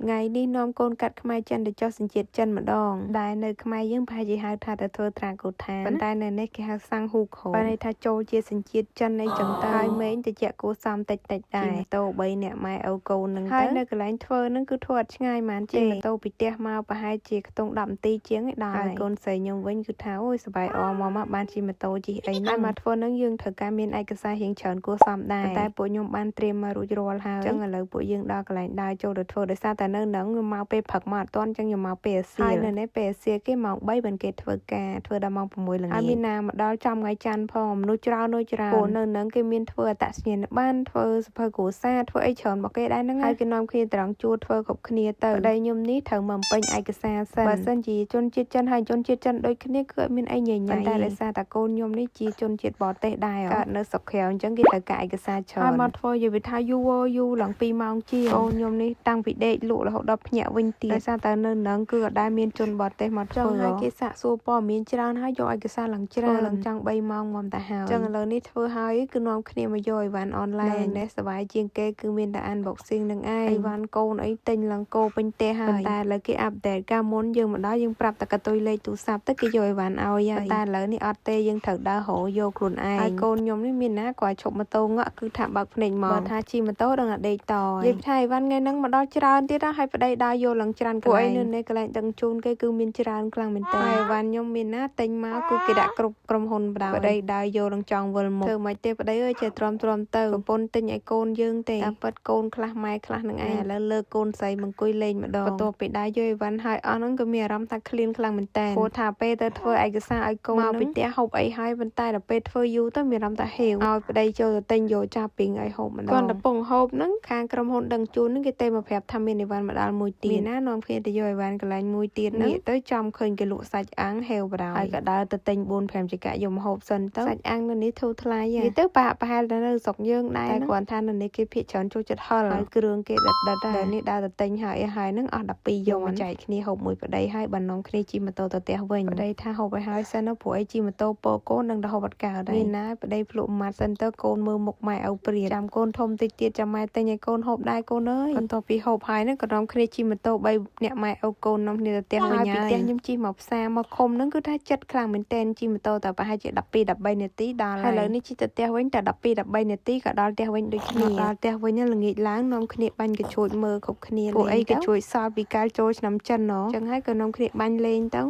ថ្ងៃនេះនាំកូនកាត់ខ្មែរចិនទៅចុះសញ្ជាតិចិនម្ដងដែលនៅខ្មែរយើងប្រហែលជាហៅថាទៅធ្វើត្រាកូថាប៉ុន្តែនៅនេះគេហៅសាំងហ៊ូខូបានន័យថាចូលជាសញ្ជាតិចិនអីចឹងទៅហើយមេងតិចគួសំតិចដែរម៉ូតូ3នាក់ម៉ែឪកូននឹងទៅហើយនៅកន្លែងធ្វើនឹងគឺធ្វើអត់ឆ្ងាយហ្មងជិះម៉ូតូពីផ្ទះមកប្រហែលជាខ្ទង់10នាទីជាងឯដល់ហើយកូនស្រីខ្ញុំវិញគឺថាអូយសប្បាយអមកបានជិះម៉ូតូជិះអីហ្នឹងមកធ្វើនឹងយើងត្រូវការមានឯកសាររៀងច្រើនគួរសមដែរតែពួកខ្ញុំបានត្រៀមមករួចរាល់ហើយអញ្ចឹងឥឡូវពួកយើងដល់កន្លែងដើរចូលទៅធ្វើដោយសារតែនៅហ្នឹងខ្ញុំមកពេលព្រឹកមកអត់ទាន់អញ្ចឹងខ្ញុំមកពេលសៀលហើយនៅនេះពេលសៀលគេម៉ោង3បានគេធ្វើការធ្វើដល់ម៉ោង6ល្ងាចហើយមានណាមកដល់ចំថ្ងៃច័ន្ទផងមនុស្សច្រើនព្រោះនៅហ្នឹងគេមានធ្វើអត្តសញ្ញាណប័ណ្ណធ្វើសភៅគ្រួសារធ្វើអីច្រើនមកគេដែរហ្នឹងហើយគេនាំគ្នាត្រង់ជួលធ្វើគ្រប់គ្នាទៅប្តីខ្ញុំនេះត្រូវមកបំពេញឯកសារសិនបើសិនជាជនជាតិចិនហើយជនជាតិចិនដូចគ្នាគឺអត់មានអីញ៉ៃតែដោយសារតែកូនខ្ញុំនេះជាជនជាតិបរទេសដែរកើតនៅស្រុកក្រៅអញ្ចឹងគេត្រូវការឯកសារច្រើនហើយមកធ្វើយវិថាយូរឡើង2ម៉ោងជាងកូនខ្ញុំនេះតាំងពីដេកលក់រហូតដល់ភ្ញាក់វិញទៀតដោយសារតែនៅហ្នឹងគឺអត់ដែលមានជនបរទេសមកធ្វើហើយគេសាកសួរព័ត៌មានច្រើនហើយយកឯកសារឡើងច្រើនឡើងចង់3ម៉ោងមកតែហើយអញ្ចឹងឥឡូវនេះធ្វើហើយគឺនាំគ្នាមកយកអីវ៉ាន់អនឡាញនេះសប្បាយជាងគេគឺមានតែ unboxing នឹងឯងអីវ៉ាន់កូនអីទិញឡើងគោពេញផ្ទះហើយតែឥឡូវគេអាប់ដេតកាលមុនយើងមកដល់យើងប្រាប់តែកតុយលេខទូរស័ព្ទទៅគេយកអីវ៉ាន់ឲ្យហើយតែឥឡូវនេះអត់ទេយើងត្រូវដើររកយកខ្លួនឯងហើយកូនខ្ញុំនេះមានណាគាត់ឈប់ម៉ូតូងក់គឺថាបើកភ្នែកមកបើថាជិះម៉ូតូដឹងតែដេកតនិយាយថាអីវ៉ាន់ថ្ងៃហ្នឹងមកដល់ច្រើនទៀតហើយប្តីដើរយកឡើងច្រើនកន្លែងនៅកន្លែងដឹងជូនគេគឺមានច្រើនខ្លាំងមែនតើអីវ៉ាន់ខ្ញុំមានណាទិញមកគឺគេដាក់គ្រប់ក្រុមហ៊ុនបដៅប្តីដើរយកឡើងចង់វិលមកធ្វើមិនទេប្តីអើយចេះទ្រាំទៅប្រពន្ធទិញឲ្យកូនយើងទេតែប៉ិតកូនខ្លះម៉ែខ្លះនឹងឯងឥឡូវលើកូនស្រីមកអង្គុយលេងម្ដងបន្ទាប់ពីដើរយកអីវ៉ាន់ហើយអស់ហ្នឹងក៏មានអារម្មណ៍ថាឃ្លានខ្លាំងមែនតើព្រោះថាពេលទៅធ្វើឯកសារឲ្យកូនមកពីផ្ទះហូបអីហើយប៉ុន្តែដល់ពេលធ្វើយូរទៅមានអារម្មណ៍ថាហេវឲ្យប្តីចូលទៅទិញយកចាពីងឲ្យហូបម្ដងគាត់ទៅពងហូបហ្នឹងខាងក្រុមហ៊ុនដឹងជូនហ្នឹងគេទេមកប្រាប់ថាមានអីវ៉ាន់មកដល់មួយទៀតមានណានាំគ្នាទៅយកអីវ៉ាន់កន្លែងមួយទៀតហ្នឹងទៅចំឃើញគេលក់សាច់អាំងហេវបដៅហើយក៏ដើរទៅទិញ4-5ចង្កាក់យកមកហូបសិនទៅសាច់អាំងនៅនេះធូរថ្លៃនិយាយទៅប្រហែលទៅនៅស្រុកយើងដែរតែគាត់ថានៅនេះគេភាគច្រើនចូលចិត្តហិលហើយគ្រឿងគេដិតដែរនេះដើរទៅទិញហើយហ្នឹងអស់12យកមកចែកគ្នាហូបមួយប្តីហើយបាននាំគ្នាជិះម៉ូតូទៅផ្ទះវិញប្តីថាហូបឲ្យហើយសិនព្រោះអីជិះម៉ូតូពោកូននឹងទៅហូបអត់កើតដែរមានណាប្តីភ្លក់ម៉ាត់សិនទៅកូនមើលមុខម៉ែឪព្រាចាំកូនធំតិចទៀតចាំម៉ែទិញឲ្យកូនហូបដែរកូនអើយបន្ទាប់ពីហូបហើយហ្នឹងក៏នាំគ្នាជិះម៉ូតូ3អ្នកម៉ែឪកូននាំគ្នាទៅផ្ទះវិញហើយពីផ្ទះខ្ញុំជិះមកផ្សារមកឃុំហ្នឹងគឺថាចិត្តខ្លាំងមែនតើជិះម៉ូតូតែប្រហែលជា12-13នាទីដល់ហើយឥឡូវនេះជិះទៅផ្ទះវិញតែ12-13នាទីក៏ដល់ផ្ទះវិញដូចគ្នាដល់ផ្ទះវិញល្ងាចឡើងនាំគ្នាបាញ់កញ្ជួចមើលគ្រប់គ្នាពួកអីកញ្ជួចសល់ពីកាលចូលឆ្នាំចិនអញ្ចឹងហើយក៏នាំគ្នាបាញ់លេងទៅ